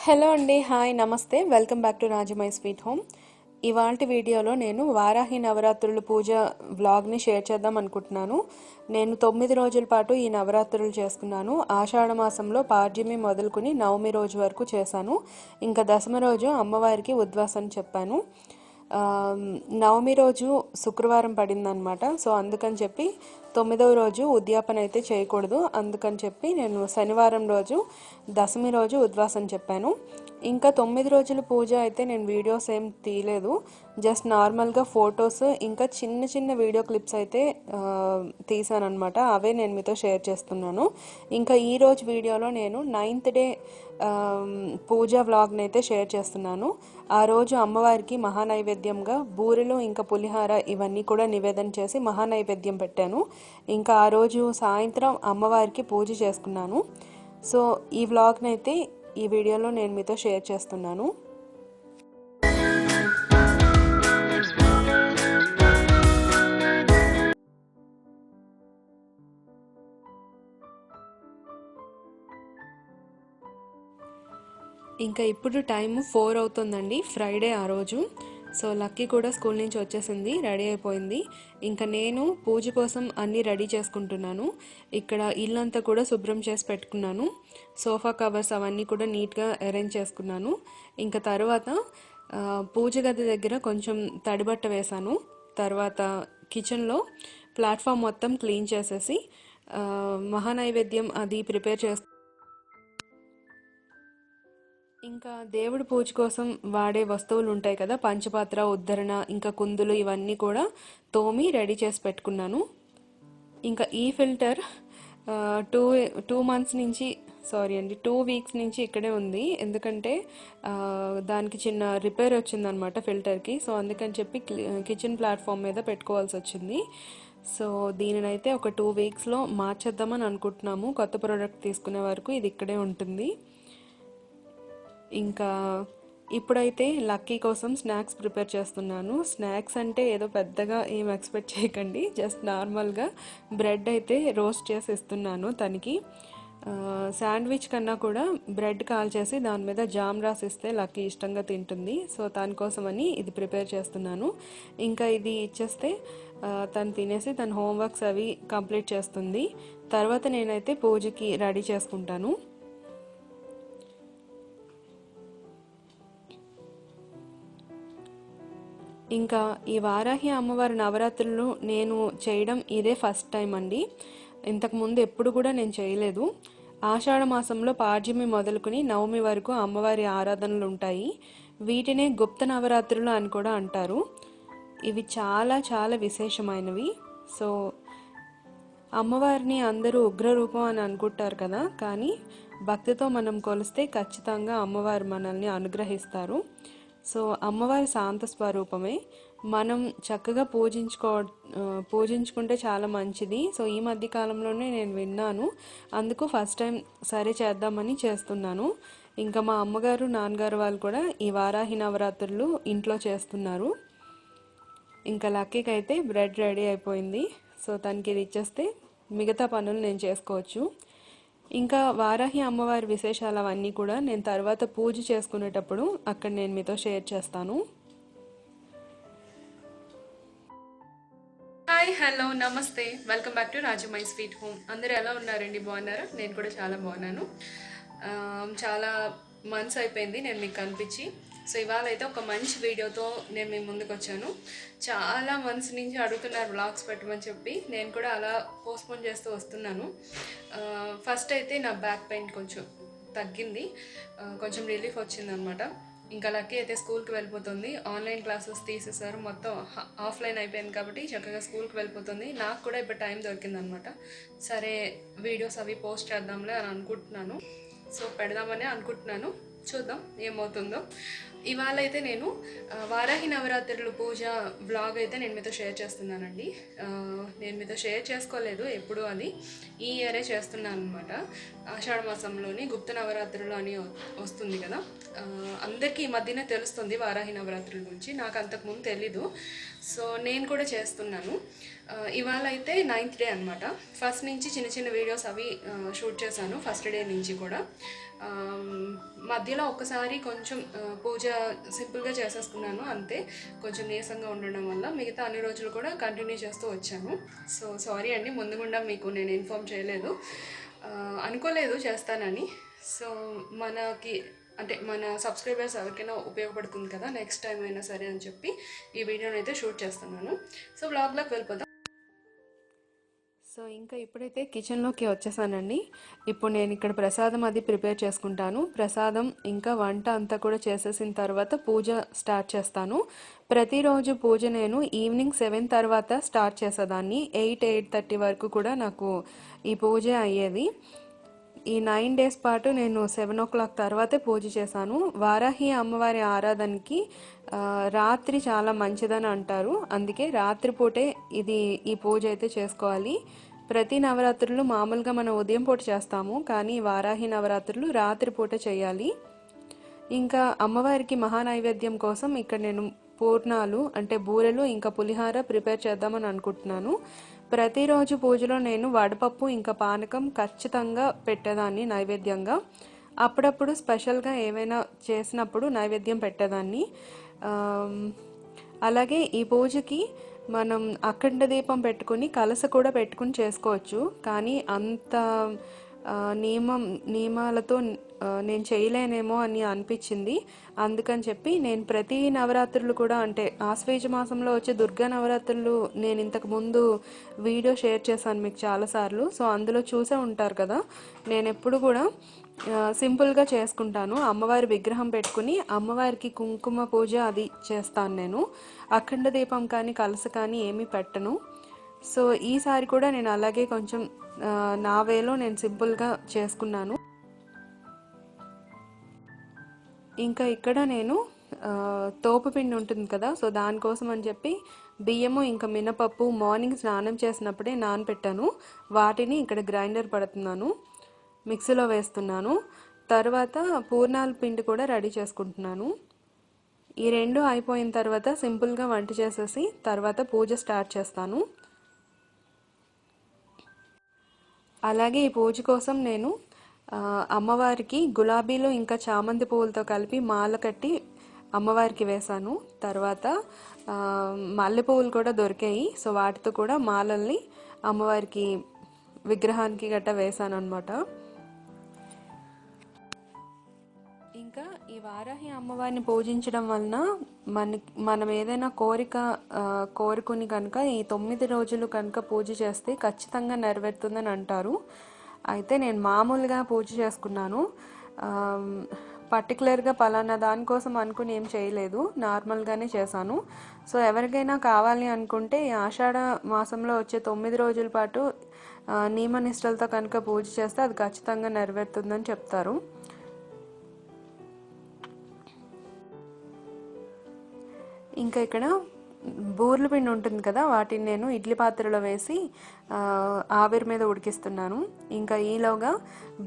Hello అండి, hi, నమస్తే. Welcome back to Rajamai sweet home. ఇవాల్టి వీడియోలో నేను వారాహి నవరాత్రుల పూజ వ్లాగ్ని షేర్ చేద్దాం అనుకుంటున్నాను. నేను 9 రోజుల పాటు ఈ నవరాత్రులు చేసుకున్నాను. ఆషాఢ మాసంలో పాడ్యమి మొదలుకుని నవమి రోజు వరకు చేశాను. ఇంకా దశమి రోజు అమ్మవారికి ఉద్వాసన చెప్పాను. నవమి రోజు శుక్రవారం పడిందనమాట. సో అందుకని చెప్పి 9వ రోజు ఉద్యాపన అయితే చేయకూడదు. అందుకని చెప్పి నేను శనివారం రోజు దశమి రోజు ఉద్వాసన చెప్పాను. ఇంకా 9 రోజుల పూజ అయితే నేను వీడియోస్ ఏం తీయలేదు. జస్ట్ నార్మల్గా ఫొటోస్ ఇంకా చిన్న చిన్న వీడియో క్లిప్స్ అయితే తీసాను అనమాట. అవే నేను మీతో షేర్ చేస్తున్నాను. ఇంకా ఈరోజు వీడియోలో నేను 9th డే పూజా వ్లాగ్ని అయితే షేర్ చేస్తున్నాను. ఆ రోజు అమ్మవారికి మహానైవేద్యంగా బూరెలు ఇంకా పులిహార ఇవన్నీ కూడా నివేదన చేసి మహానైవేద్యం పెట్టాను. ఇంకా ఆ రోజు సాయంత్రం అమ్మవారికి పూజ చేసుకున్నాను. సో ఈ వ్లాగ్ని అయితే ఈ వీడియోలో నేను మీతో షేర్ చేస్తున్నాను. ఇంకా ఇప్పుడు టైం 4 అవుతుందండి, ఫ్రైడే ఆ రోజు. సో లక్కీ కూడా స్కూల్ నుంచి వచ్చేసింది, రెడీ అయిపోయింది. ఇంకా నేను పూజ కోసం అన్నీ రెడీ చేసుకుంటున్నాను. ఇక్కడ ఇల్లంతా కూడా శుభ్రం చేసి పెట్టుకున్నాను. సోఫా కవర్స్ అవన్నీ కూడా నీట్గా అరేంజ్ చేసుకున్నాను. ఇంకా తర్వాత పూజ గది దగ్గర కొంచెం తడిబట్ట వేశాను. తర్వాత కిచెన్లో ప్లాట్ఫామ్ మొత్తం క్లీన్ చేసేసి మహానైవేద్యం అది ప్రిపేర్ చేసు ఇంకా దేవుడి పూజ కోసం వాడే వస్తువులు ఉంటాయి కదా, పంచపాత్ర, ఉద్ధరణ, ఇంకా కుందులు ఇవన్నీ కూడా తోమి రెడీ చేసి పెట్టుకున్నాను. ఇంకా ఈ ఫిల్టర్ టూ టూ మంత్స్ నుంచి సారీ అండి 2 వీక్స్ నుంచి ఇక్కడే ఉంది. ఎందుకంటే దానికి చిన్న రిపేర్ వచ్చిందనమాట ఫిల్టర్కి. సో అందుకని చెప్పి కిచెన్ ప్లాట్ఫామ్ మీద పెట్టుకోవాల్సి వచ్చింది. సో దీనినైతే ఒక 2 వీక్స్లో మార్చేద్దామని అనుకుంటున్నాము. కొత్త ప్రోడక్ట్ తీసుకునే వరకు ఇది ఇక్కడే ఉంటుంది. ఇంకా ఇప్పుడైతే లక్కీ కోసం స్నాక్స్ ప్రిపేర్ చేస్తున్నాను. స్నాక్స్ అంటే ఏదో పెద్దగా ఏం ఎక్స్పెక్ట్ చేయకండి. జస్ట్ నార్మల్గా బ్రెడ్ అయితే రోస్ట్ చేసి ఇస్తున్నాను తనకి. శాండ్విచ్ కన్నా కూడా బ్రెడ్ కాల్చేసి దాని మీద జామ్ రాసిస్తే లక్కీ ఇష్టంగా తింటుంది. సో దానికోసమని ఇది ప్రిపేర్ చేస్తున్నాను. ఇంకా ఇది ఇచ్చేస్తే తను తినేసి తన హోంవర్క్స్ అవి కంప్లీట్ చేస్తుంది. తర్వాత నేనైతే పూజకి రెడీ చేసుకుంటాను. ఇంకా ఈ వారాహి అమ్మవారి నవరాత్రులు నేను చేయడం ఇదే ఫస్ట్ టైం అండి. ఇంతకుముందు ఎప్పుడు కూడా నేను చేయలేదు. ఆషాఢ మాసంలో పాడ్యమి మొదలుకుని నవమి వరకు అమ్మవారి ఆరాధనలు ఉంటాయి. వీటినే గుప్త నవరాత్రులు అని కూడా అంటారు. ఇవి చాలా చాలా విశేషమైనవి. సో అమ్మవారిని అందరూ ఉగ్రరూపం అని అనుకుంటారు కదా, కానీ భక్తితో మనం కొలిస్తే ఖచ్చితంగా అమ్మవారు మనల్ని అనుగ్రహిస్తారు. సో అమ్మవారి శాంత స్వరూపమే. మనం చక్కగా పూజించుకుంటే చాలా మంచిది. సో ఈ మధ్య కాలంలోనే నేను విన్నాను, అందుకు ఫస్ట్ టైం సరే చేద్దామని చేస్తున్నాను. ఇంకా మా అమ్మగారు నాన్నగారు వాళ్ళు కూడా ఈ వారాహి నవరాత్రులు ఇంట్లో చేస్తున్నారు. ఇంకా లక్కీకి అయితే బ్రెడ్ రెడీ అయిపోయింది. సో తనకి ఇది ఇచ్చేస్తే మిగతా పనులు నేను చేసుకోవచ్చు. ఇంకా వారాహి అమ్మవారి విశేషాలు అవన్నీ కూడా నేను తర్వాత పూజ చేసుకునేటప్పుడు అక్కడ నేను మీతో షేర్ చేస్తాను. హాయ్, హలో, నమస్తే. Welcome back to Rajamai sweet home. అందరూ ఎలా ఉన్నారండి? బాగున్నారా? నేను కూడా చాలా బాగున్నాను. చాలా మంత్స్ అయిపోయింది నేను మీకు కనిపించి. సో ఇవాళ అయితే ఒక మంచి వీడియోతో నేను మీ ముందుకు వచ్చాను. చాలా మంత్స్ నుంచి అడుగుతున్నారు వ్లాగ్స్ పెట్టమని చెప్పి. నేను కూడా అలా పోస్ట్పోన్ చేస్తూ వస్తున్నాను. ఫస్ట్ అయితే నా బ్యాక్ పెయిన్ కొంచెం తగ్గింది, కొంచెం రిలీఫ్ వచ్చిందనమాట. ఇంకా లక్కీ అయితే స్కూల్కి వెళ్ళిపోతుంది. ఆన్లైన్ క్లాసెస్ తీసేసారు, మొత్తం ఆఫ్లైన్ అయిపోయింది కాబట్టి చక్కగా స్కూల్కి వెళ్ళిపోతుంది. నాకు కూడా ఇప్పుడు టైం దొరికిందనమాట. సరే వీడియోస్ అవి పోస్ట్ చేద్దాంలే అని అనుకుంటున్నాను. సో పెడదామని అనుకుంటున్నాను, చూద్దాం ఏమవుతుందో. ఇవాళ అయితే నేను వారాహి నవరాత్రులు పూజ బ్లాగ్ అయితే నేను మీతో షేర్ చేస్తున్నానండి. నేను మీతో షేర్ చేసుకోలేదు ఎప్పుడు, అది ఈ ఇయరే చేస్తున్నాను అనమాట. ఆషాఢ మాసంలోని గుప్త నవరాత్రులు అని వస్తుంది కదా, అందరికీ ఈ మధ్యనే తెలుస్తుంది వారాహి నవరాత్రుల గురించి. నాకు అంతకుముందు తెలీదు. సో నేను కూడా చేస్తున్నాను. ఇవాళ అయితే 9th డే అనమాట. ఫస్ట్ నుంచి చిన్న చిన్న వీడియోస్ అవి షూట్ చేశాను, ఫస్ట్ డే నుంచి కూడా. మధ్యలో ఒక్కసారి కొంచెం పూజ సింపుల్గా చేసేసుకున్నాను అంతే, కొంచెం నీరసంగా ఉండడం వల్ల. మిగతా అన్ని రోజులు కూడా కంటిన్యూ చేస్తూ వచ్చాను. సో సారీ అండి, ముందుగుండా మీకు నేను ఇన్ఫామ్ చేయలేదు, అనుకోలేదు చేస్తానని. సో మనకి అంటే మన సబ్స్క్రైబర్స్ ఎవరికైనా ఉపయోగపడుతుంది కదా నెక్స్ట్ టైం అయినా సరే అని చెప్పి ఈ వీడియోని అయితే షూట్ చేస్తున్నాను. సో వ్లాగ్లోకి వెళ్ళిపోతాం. సో ఇంకా ఇప్పుడైతే కిచెన్లోకి వచ్చేసానండి. ఇప్పుడు నేను ఇక్కడ ప్రసాదం అది ప్రిపేర్ చేసుకుంటాను. ప్రసాదం ఇంకా వంట అంతా కూడా చేసేసిన తర్వాత పూజ స్టార్ట్ చేస్తాను. ప్రతిరోజు పూజ నేను ఈవినింగ్ 7 తర్వాత స్టార్ట్ చేసేదాన్ని. 8-8:30 వరకు కూడా నాకు ఈ పూజ అయ్యేది. ఈ 9 డేస్ పాటు నేను 7 o'clock తర్వాతే పూజ చేశాను. వారాహి అమ్మవారి ఆరాధనకి రాత్రి చాలా మంచిదని అంటారు. అందుకే రాత్రిపూటే ఈ పూజ అయితే చేసుకోవాలి. ప్రతి నవరాత్రులు మామూలుగా మనం ఉదయం పూట చేస్తాము, కానీ వారాహి నవరాత్రులు రాత్రిపూట చేయాలి. ఇంకా అమ్మవారికి మహానైవేద్యం కోసం ఇక్కడ నేను పూర్ణాలు అంటే బూరెలు ఇంకా పులిహార ప్రిపేర్ చేద్దామని అనుకుంటున్నాను. ప్రతిరోజు పూజలో నేను వడపప్పు ఇంకా పానకం ఖచ్చితంగా పెట్టేదాన్ని నైవేద్యంగా. అప్పుడప్పుడు స్పెషల్గా ఏమైనా చేసినప్పుడు నైవేద్యం పెట్టేదాన్ని. అలాగే ఈ పూజకి మనం అఖండ దీపం పెట్టుకుని కలస కూడా పెట్టుకుని చేసుకోవచ్చు, కానీ అంత నియమాలతో నేను చేయలేనేమో అని అనిపించింది. అందుకని చెప్పి నేను ప్రతి నవరాత్రులు కూడా అంటే ఆశ్వేజ మాసంలో వచ్చే దుర్గా నవరాత్రులు నేను ఇంతకు ముందు వీడియో షేర్ చేశాను మీకు చాలాసార్లు. సో అందులో చూసే ఉంటారు కదా, నేను ఎప్పుడు కూడా సింపుల్గా చేసుకుంటాను. అమ్మవారి విగ్రహం పెట్టుకుని అమ్మవారికి కుంకుమ పూజ అది చేస్తాను నేను. అఖండ దీపం కానీ కలస కానీ ఏమీ పెట్టను. సో ఈసారి కూడా నేను అలాగే కొంచెం నా వేలో నేను సింపుల్గా చేసుకున్నాను. ఇంకా ఇక్కడ నేను తోపు పిండి ఉంటుంది కదా, సో దానికోసం అని చెప్పి బియ్యము ఇంకా మినపప్పు మార్నింగ్ స్నానం చేసినప్పుడే నానపెట్టాను. వాటిని ఇక్కడ గ్రైండర్ పడుతున్నాను, మిక్సీలో వేస్తున్నాను. తర్వాత పూర్ణాల పిండి కూడా రెడీ చేసుకుంటున్నాను. ఈ రెండు అయిపోయిన తర్వాత సింపుల్గా వంట చేసేసి తర్వాత పూజ స్టార్ట్ చేస్తాను. అలాగే ఈ పూజ కోసం నేను అమ్మవారికి గులాబీలు ఇంకా చామంతి పువ్వులతో కలిపి మాల కట్టి అమ్మవారికి వేశాను. తర్వాత మల్లె పువ్వులు కూడా దొరికాయి, సో వాటితో కూడా మాలల్ని అమ్మవారికి విగ్రహానికి గట్టా వేశాను అనమాట. ఇంకా ఈ వారాహి అమ్మవారిని పూజించడం వలన మనం ఏదైనా కోరుకుని కనుక ఈ 9 రోజులు కనుక పూజ చేస్తే ఖచ్చితంగా నెరవేరుతుందని అంటారు. అయితే నేను మామూలుగా పూజ చేసుకున్నాను, పర్టికులర్గా పలానా దానికోసం అనుకుని ఏం చేయలేదు, నార్మల్గానే చేశాను. సో ఎవరికైనా కావాలి అనుకుంటే ఈ ఆషాఢ మాసంలో వచ్చే 9 రోజుల పాటు నియమనిష్టలతో కనుక పూజ చేస్తే అది ఖచ్చితంగా నెరవేరుతుందని చెప్తారు. ఇంకా ఇక్కడ బూర్ల పిండి ఉంటుంది కదా, వాటిని నేను ఇడ్లీ పాత్రలో వేసి ఆవిరి మీద ఉడికిస్తున్నాను. ఇంకా ఈలోగా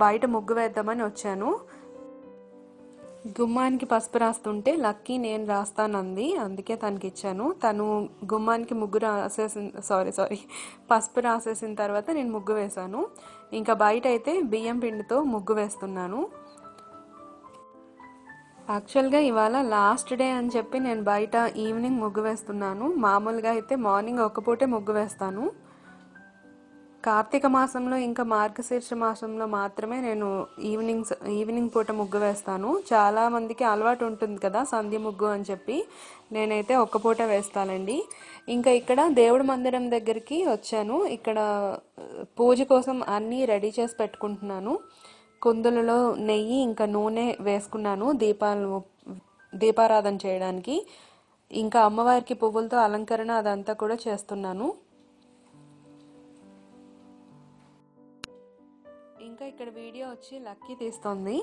బయట ముగ్గు వేద్దామని వచ్చాను. గుమ్మానికి పసుపు రాస్తుంటే లక్కీ నేను రాస్తానంది, అందుకే తనకి ఇచ్చాను. తను గుమ్మానికి పసుపు రాసేసిన తర్వాత నేను ముగ్గు వేశాను. ఇంకా బయట అయితే బియ్యం పిండితో ముగ్గు వేస్తున్నాను. యాక్చువల్గా ఇవాళ లాస్ట్ డే అని చెప్పి నేను బయట ఈవినింగ్ ముగ్గు వేస్తున్నాను. మామూలుగా అయితే మార్నింగ్ ఒక పూటే ముగ్గు వేస్తాను. కార్తీక మాసంలో ఇంకా మార్గశీర్ష మాసంలో మాత్రమే నేను ఈవినింగ్ పూట ముగ్గు వేస్తాను. చాలా మందికి అలవాటు ఉంటుంది కదా సంధ్య ముగ్గు అని చెప్పి, నేనైతే ఒక్క పూట వేస్తానండి. ఇంకా ఇక్కడ దేవుడి మందిరం దగ్గరికి వచ్చాను. ఇక్కడ పూజ కోసం అన్నీ రెడీ చేసి పెట్టుకుంటున్నాను. కుందులలో నెయ్యి ఇంకా నూనె వేసుకున్నాను దీపారాధన చేయడానికి. ఇంకా అమ్మవారికి పువ్వులతో అలంకరణ అదంతా కూడా చేస్తున్నాను. ఇంకా ఇక్కడ వీడియో వచ్చి లక్కీ తీస్తుంది.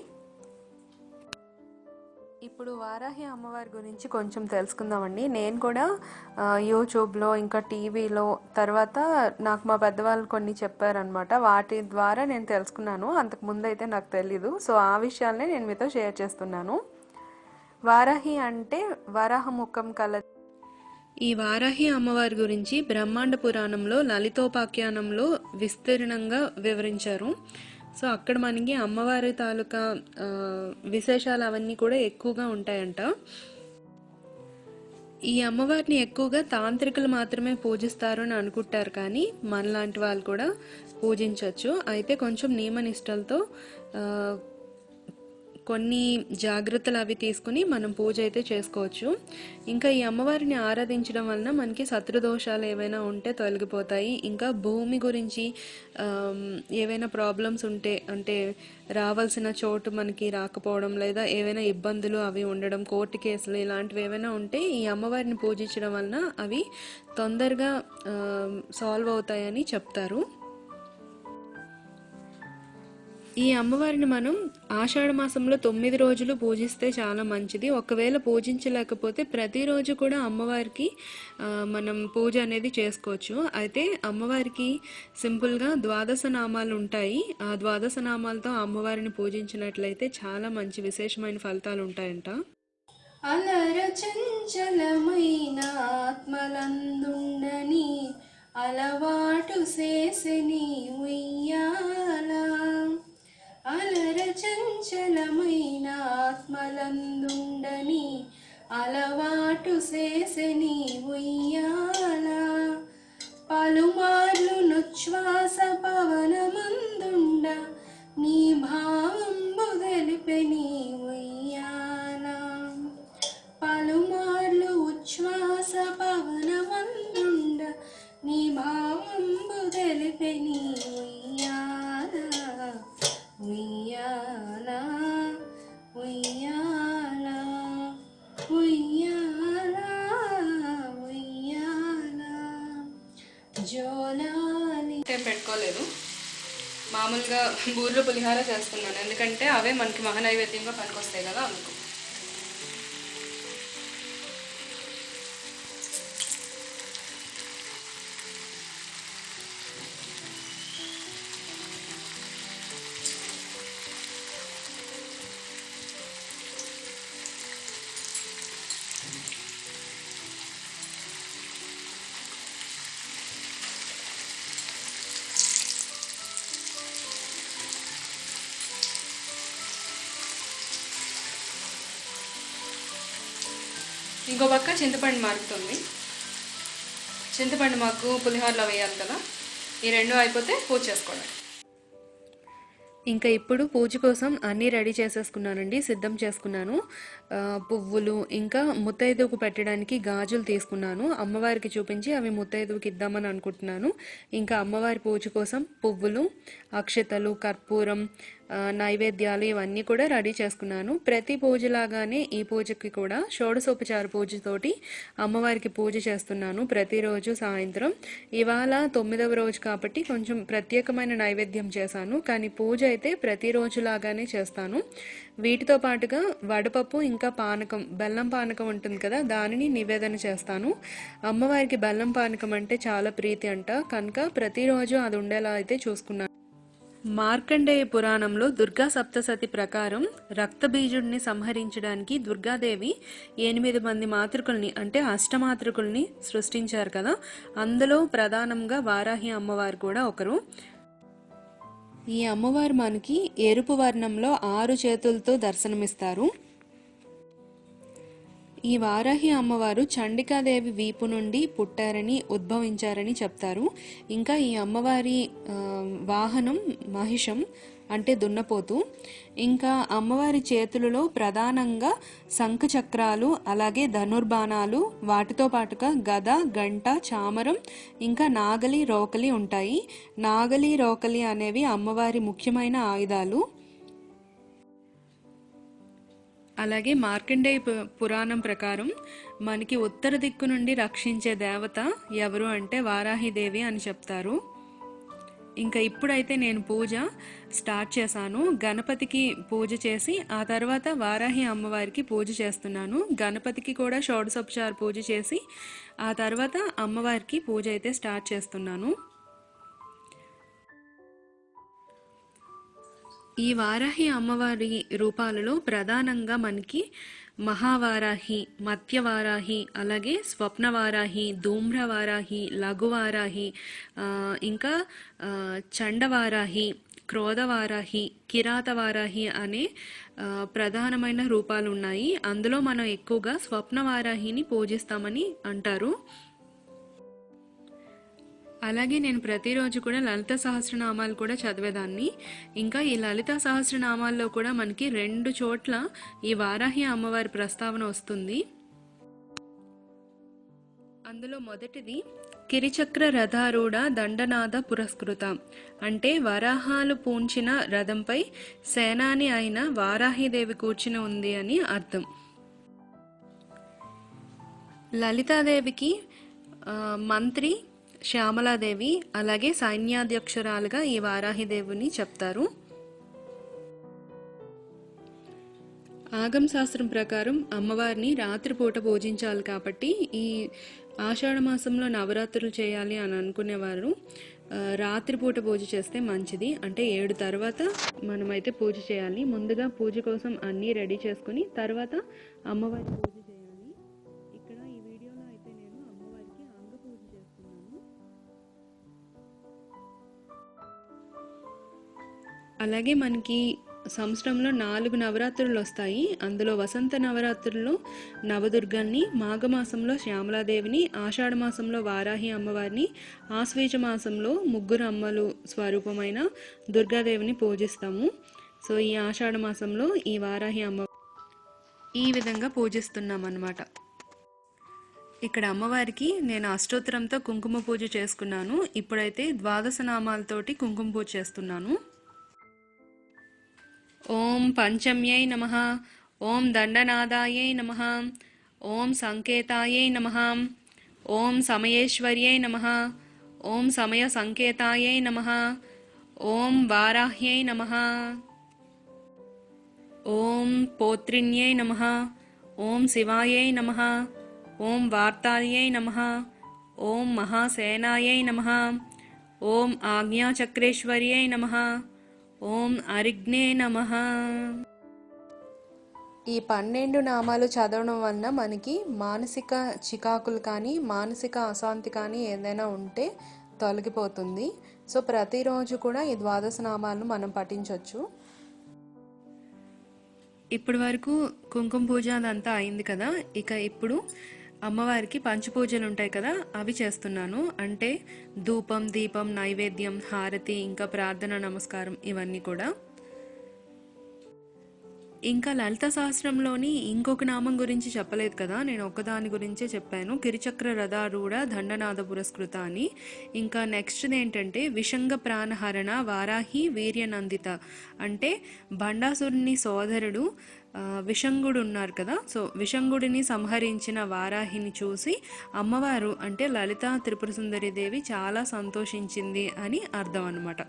ఇప్పుడు వారాహి అమ్మవారి గురించి కొంచెం తెలుసుకుందామండి. నేను కూడా యూట్యూబ్లో ఇంకా టీవీలో తర్వాత నాకు మా పెద్దవాళ్ళు కొన్ని చెప్పారనమాట, వాటి ద్వారా నేను తెలుసుకున్నాను. అంతకుముందు అయితే నాకు తెలీదు. సో ఆ విషయాలనే నేను మీతో షేర్ చేస్తున్నాను. వారాహి అంటే వరాహ ముఖం కల. ఈ వారాహి అమ్మవారి గురించి బ్రహ్మాండ పురాణంలో లలితోపాఖ్యానంలో విస్తీర్ణంగా వివరించారు. సో అక్కడ మనకి అమ్మవారి తాలూకా విశేషాలు అవన్నీ కూడా ఎక్కువగా ఉంటాయంట. ఈ అమ్మవారిని ఎక్కువగా తాంత్రికులు మాత్రమే పూజిస్తారు అని అనుకుంటారు, కానీ మనలాంటి వాళ్ళు కూడా పూజించవచ్చు. అయితే కొంచెం నియమనిష్టలతో కొన్ని జాగ్రత్తలు అవి తీసుకుని మనం పూజ అయితే చేసుకోవచ్చు. ఇంకా ఈ అమ్మవారిని ఆరాధించడం వలన మనకి శత్రుదోషాలు ఏవైనా ఉంటే తొలగిపోతాయి. ఇంకా భూమి గురించి ఏవైనా ప్రాబ్లమ్స్ ఉంటే, అంటే రావాల్సిన చోటు మనకి రాకపోవడం, లేదా ఏవైనా ఇబ్బందులు అవి ఉండడం, కోర్టు కేసులు ఇలాంటివి ఏవైనా ఉంటే ఈ అమ్మవారిని పూజించడం వలన అవి తొందరగా సాల్వ్ అవుతాయని చెప్తారు. ఈ అమ్మవారిని మనం ఆషాఢ మాసంలో 9 రోజులు పూజిస్తే చాలా మంచిది. ఒకవేళ పూజించలేకపోతే ప్రతిరోజు కూడా అమ్మవారికి మనం పూజ అనేది చేసుకోవచ్చు. అయితే అమ్మవారికి సింపుల్గా 12 నామాలు ఉంటాయి. ఆ 12 నామాలతో అమ్మవారిని పూజించినట్లయితే చాలా మంచి విశేషమైన ఫలితాలు ఉంటాయంట. అలర చంచలమైన ఆత్మలందుండని అలవాటు చేసని ఉయ్యాల. అలర చంచలమైన ఆత్మలందుండని అలవాటు చేసని ఉయ్యాల. పలుమార్లు నుచ్ఛ్వాస పవనమందుండ నీ భావంబు తెలిపెని ఉయ్యాల. పలుమార్లు ఉచ్ఛ్వాస పవనమందుండ నీ భావంబు తెలిపెని ఉయ్యాల. ఉయ్యాల ఉయ్యాల ఉయ్యాల ఉయ్యాల జోలాలి. పెట్టుకోలేదు, మామూలుగా బూర్లు పులిహార చేస్తున్నాను, ఎందుకంటే అవే మనకి మహానైవేద్యంగా పనికొస్తాయి కదా అందుకు. ఇంకో పక్క చింతపండు మారుతుంది. చింతపండు మాకు పులిహోరలో వేయాలి కదా, ఈ రెండు అయిపోతే పూజ చేసుకోవడం. ఇంకా ఇప్పుడు పూజ కోసం అన్నీ రెడీ చేసేసుకున్నానండి, సిద్ధం చేసుకున్నాను. పువ్వులు, ఇంకా ముత్తైదువుకు పెట్టడానికి గాజులు తీసుకున్నాను. అమ్మవారికి చూపించి అవి ముత్తైదువుకి ఇద్దామని అనుకుంటున్నాను. ఇంకా అమ్మవారి పూజ కోసం పువ్వులు, అక్షతలు, కర్పూరం, నైవేద్యాలు ఇవన్నీ కూడా రెడీ చేసుకున్నాను. ప్రతి పూజలాగానే ఈ పూజకి కూడా షోడశోపచార పూజతోటి అమ్మవారికి పూజ చేస్తున్నాను ప్రతిరోజు సాయంత్రం. ఇవాళ 9వ రోజు కాబట్టి కొంచెం ప్రత్యేకమైన నైవేద్యం చేశాను, కానీ పూజ అయితే ప్రతిరోజులాగానే చేస్తాను. వీటితో పాటుగా వడపప్పు, ఇంకా పానకం, బెల్లం పానకం ఉంటుంది కదా, దానిని నివేదన చేస్తాను. అమ్మవారికి బెల్లం పానకం అంటే చాలా ప్రీతి అంట, కనుక ప్రతిరోజు అది ఉండేలా అయితే చూసుకున్నాను. మార్కండేయ పురాణంలో దుర్గా సప్తసతి ప్రకారం రక్తబీజుడిని సంహరించడానికి దుర్గాదేవి 8 మంది మాతృకుల్ని, అంటే అష్టమాతృకుల్ని సృష్టించారు కదా, అందులో ప్రధానంగా వారాహి అమ్మవారు కూడా ఒకరు. ఈ అమ్మవారు మనకి ఎరుపు వర్ణంలో 6 చేతులతో దర్శనమిస్తారు. ఈ వారాహి అమ్మవారు చండికాదేవి వీపు నుండి పుట్టారని, ఉద్భవించారని చెప్తారు. ఇంకా ఈ అమ్మవారి వాహనం మహిషం, అంటే దున్నపోతు. ఇంకా అమ్మవారి చేతులలో ప్రధానంగా శంఖ చక్రాలు, అలాగే ధనుర్బాణాలు, వాటితో పాటుగా గద, గంట, చామరం, ఇంకా నాగలి, రోకలి ఉంటాయి. నాగలి, రోకలి అనేవి అమ్మవారి ముఖ్యమైన ఆయుధాలు. అలాగే మార్కండేయ పురాణం ప్రకారం మనకి ఉత్తర దిక్కు నుండి రక్షించే దేవత ఎవరు అంటే వారాహిదేవి అని చెప్తారు. ఇంకా ఇప్పుడైతే నేను పూజ స్టార్ట్ చేశాను. గణపతికి పూజ చేసి ఆ తర్వాత వారాహి అమ్మవారికి పూజ చేస్తున్నాను. గణపతికి కూడా షోడశోపచార పూజ చేసి ఆ తర్వాత అమ్మవారికి పూజ అయితే స్టార్ట్ చేస్తున్నాను. ఈ వారాహి అమ్మవారి రూపాలలో ప్రధానంగా మనకి మహావారాహి, మత్యవారాహి, అలాగే స్వప్నవారాహి, ధూమ్రవారాహి, లఘువారాహి, ఇంకా చండవారాహి, క్రోధవారాహి, కిరాతవారాహి అనే ప్రధానమైన రూపాలు ఉన్నాయి. అందులో మనం ఎక్కువగా స్వప్నవారాహిని పూజిస్తామని అంటారు. అలాగే నేను ప్రతిరోజు కూడా లలిత సహస్రనామాలు కూడా చదివేదాన్ని. ఇంకా ఈ లలిత సహస్రనామాల్లో కూడా మనకి 2 చోట్ల ఈ వారాహి అమ్మవారి ప్రస్తావన వస్తుంది. అందులో మొదటిది కిరిచక్ర రథారూఢ దండనాద పురస్కృత, అంటే వరాహాలు పూంచిన రథంపై సేనాని అయిన వారాహిదేవి కూర్చుని ఉంది అని అర్థం. లలితాదేవికి మంత్రి శ్యామలాదేవి, అలాగే సైన్యాధ్యక్షురాలుగా ఈ వారాహిదేవిని చెప్తారు. ఆగమ శాస్త్రం ప్రకారం అమ్మవారిని రాత్రిపూట పూజించాలి కాబట్టి ఈ ఆషాఢ మాసంలో నవరాత్రులు చేయాలి అని అనుకునేవారు రాత్రిపూట పూజ చేస్తే మంచిది. అంటే 7 తర్వాత మనమైతే పూజ చేయాలి. ముందుగా పూజ కోసం అన్నీ రెడీ చేసుకుని తర్వాత అమ్మవారి పూజ చేయాలి. ఇక్కడ ఈ వీడియోలో అయితే నేను అమ్మవారికి అంగ పూజ చేస్తున్నాను. అలాగే మనకి సంవత్సరంలో 4 నవరాత్రులు వస్తాయి. అందులో వసంత నవరాత్రుల్లో నవదుర్గల్ని, మాఘమాసంలో శ్యామలాదేవిని, ఆషాఢ మాసంలో వారాహి అమ్మవారిని, ఆశ్వేజ మాసంలో ముగ్గురు అమ్మలు స్వరూపమైన దుర్గాదేవిని పూజిస్తాము. సో ఈ ఆషాఢ మాసంలో ఈ వారాహి అమ్మ ఈ విధంగా పూజిస్తున్నాం అన్నమాట. ఇక్కడ అమ్మవారికి నేను అష్టోత్తరంతో కుంకుమ పూజ చేసుకున్నాను. ఇప్పుడైతే 12 నామాలతోటి కుంకుమ పూజ చేస్తున్నాను. ఓం పంచమ్యై నమః, ఓం దండనాదాయై నమః, ఓం సంకేతాయై నమః, ఓం సమయేశ్వర్యై నమః, ఓం సమయ సంకేతాయై నమః, ఓం వారాహ్యై నమః, ఓం పోత్రిణ్యై నమః, ఓం శివాయై నమః, ఓం వార్తాయై నమః, ఓం మహాసేనాయై నమః, ఓం ఆజ్ఞాచక్రేశ్వర్యై నమః, ఓం అరిగ్నే నమః. ఈ 12 నామాలు చదవడం వలన మనకి మానసిక చికాకులు కానీ మానసిక అశాంతి కానీ ఏదైనా ఉంటే తొలగిపోతుంది. సో ప్రతిరోజు కూడా ఈ 12 నామాలను మనం పఠించవచ్చు. ఇప్పటి వరకు కుంకుమ పూజ అదంతా అయింది కదా. ఇక ఇప్పుడు అమ్మవారికి పంచపూజలు ఉంటాయి కదా, అవి చేస్తున్నాను. అంటే ధూపం, దీపం, నైవేద్యం, హారతి, ఇంకా ప్రార్థన, నమస్కారం, ఇవన్నీ కూడా. ఇంకా లలిత సహస్రంలోని ఇంకొక నామం గురించి చెప్పలేదు కదా, నేను ఒక్కదాని గురించే చెప్పాను, కిరిచక్ర రథారూఢ దండనాద పురస్కృత అని. ఇంకా నెక్స్ట్ ఏంటంటే విషంగ ప్రాణహరణ వారాహి వీర్యనందిత, అంటే బండాసురుని సోదరుడు విషంగుడు ఉన్నారు కదా, సో విషంగుడిని సంహరించిన వారాహిని చూసి అమ్మవారు అంటే లలిత త్రిపుర సుందరి దేవి చాలా సంతోషించింది అని అర్థం అన్నమాట.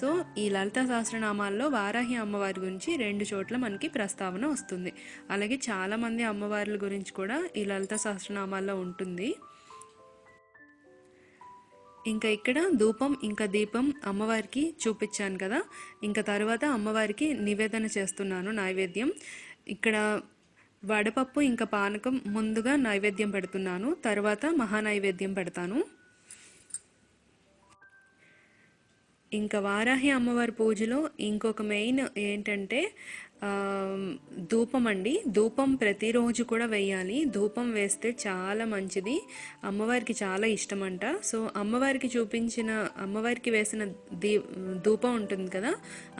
సో ఈ లలిత సహస్రనామాల్లో వారాహి అమ్మవారి గురించి 2 చోట్ల మనకి ప్రస్తావన వస్తుంది. అలాగే చాలామంది అమ్మవార్ల గురించి కూడా ఈ లలిత సహస్రనామాల్లో ఉంటుంది. ఇంకా ఇక్కడ ధూపం ఇంకా దీపం అమ్మవారికి చూపించాను కదా, ఇంకా తర్వాత అమ్మవారికి నివేదన చేస్తున్నాను నైవేద్యం. ఇక్కడ వడపప్పు ఇంకా పానకం ముందుగా నైవేద్యం పెడుతున్నాను, తర్వాత మహానైవేద్యం పెడతాను. ఇంకా వారాహి అమ్మవారి పూజలో ఇంకొక మెయిన్ ఏంటంటే ధూపం అండి. ధూపం ప్రతిరోజు కూడా వేయాలి. ధూపం వేస్తే చాలా మంచిది, అమ్మవారికి చాలా ఇష్టమంట. సో అమ్మవారికి వేసిన ధూపం ఉంటుంది కదా,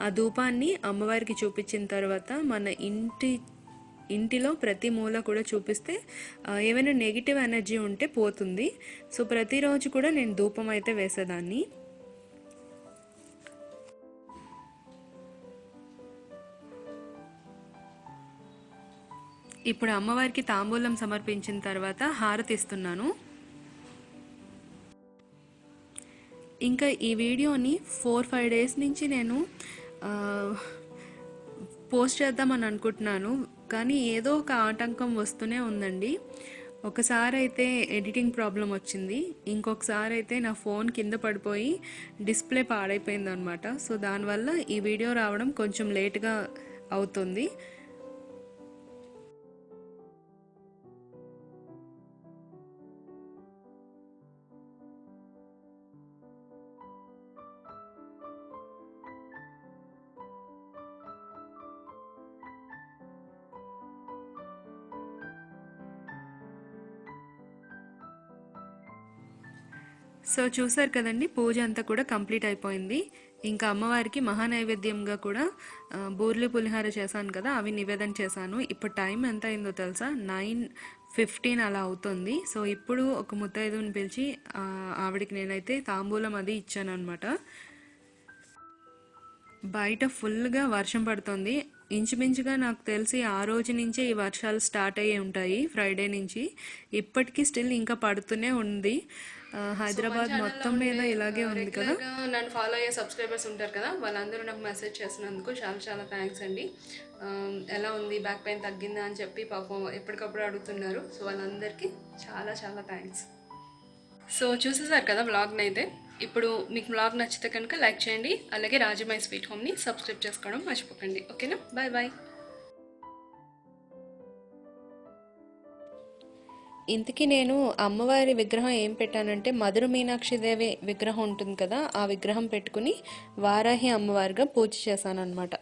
ఆ ధూపాన్ని అమ్మవారికి చూపించిన తర్వాత మన ఇంటిలో ప్రతి మూల కూడా చూపిస్తే ఏమైనా నెగిటివ్ ఎనర్జీ ఉంటే పోతుంది. సో ప్రతిరోజు కూడా నేను ధూపం అయితే వేసేదాన్ని. ఇప్పుడు అమ్మవారికి తాంబూలం సమర్పించిన తర్వాత హారతి ఇస్తున్నాను. ఇంకా ఈ వీడియోని 4-5 డేస్ నుంచి నేను పోస్ట్ చేద్దామని అనుకుంటున్నాను, కానీ ఏదో ఒక ఆటంకం వస్తూనే ఉందండి. ఒకసారి అయితే ఎడిటింగ్ ప్రాబ్లం వచ్చింది, ఇంకొకసారి అయితే నా ఫోన్ కింద పడిపోయి డిస్ప్లే పాడైపోయింది అనమాట. సో దానివల్ల ఈ వీడియో రావడం కొంచెం లేట్గా అవుతుంది. సో చూసారు కదండి, పూజ అంతా కూడా కంప్లీట్ అయిపోయింది. ఇంకా అమ్మవారికి మహానైవేద్యంగా కూడా బూర్లు పులిహార చేశాను కదా, అవి నివేదన చేశాను. ఇప్పుడు టైం ఎంత అయిందో తెలుసా, 9:15 అలా అవుతుంది. సో ఇప్పుడు ఒక ముత్తైదుని పిలిచి ఆవిడకి నేనైతే తాంబూలం అది ఇచ్చాను అనమాట. బయట ఫుల్గా వర్షం పడుతుంది. ఇంచుమించుగా నాకు తెలిసి ఆ రోజు నుంచే ఈ వర్షాలు స్టార్ట్ అయ్యి ఉంటాయి, ఫ్రైడే నుంచి. ఇప్పటికీ స్టిల్ ఇంకా పడుతూనే ఉంది. హైదరాబాద్ మొత్తం మీద ఇలాగే ఉంది కదా. నన్ను ఫాలో అయ్యే సబ్స్క్రైబర్స్ ఉంటారు కదా, వాళ్ళందరూ నాకు మెసేజ్ చేసినందుకు చాలా చాలా థ్యాంక్స్ అండి. ఎలా ఉంది, బ్యాక్ పెయిన్ తగ్గిందా అని చెప్పి పాపం ఎప్పటికప్పుడు అడుగుతున్నారు. సో వాళ్ళందరికీ చాలా చాలా థ్యాంక్స్. సో చూసేసారు కదా వ్లాగ్ని అయితే. ఇప్పుడు మీకు వ్లాగ్ నచ్చితే కనుక లైక్ చేయండి, అలాగే రాజమై స్వీట్ హోమ్ని సబ్స్క్రైబ్ చేసుకోవడం మర్చిపోకండి. ఓకేనా, బాయ్ బాయ్. ఇంతకీ నేను అమ్మవారి విగ్రహం ఏం పెట్టానంటే, మధుర మీనాక్షిదేవి విగ్రహం ఉంటుంది కదా, ఆ విగ్రహం పెట్టుకుని వారాహి అమ్మవారిగా పూజ చేశాను అనమాట.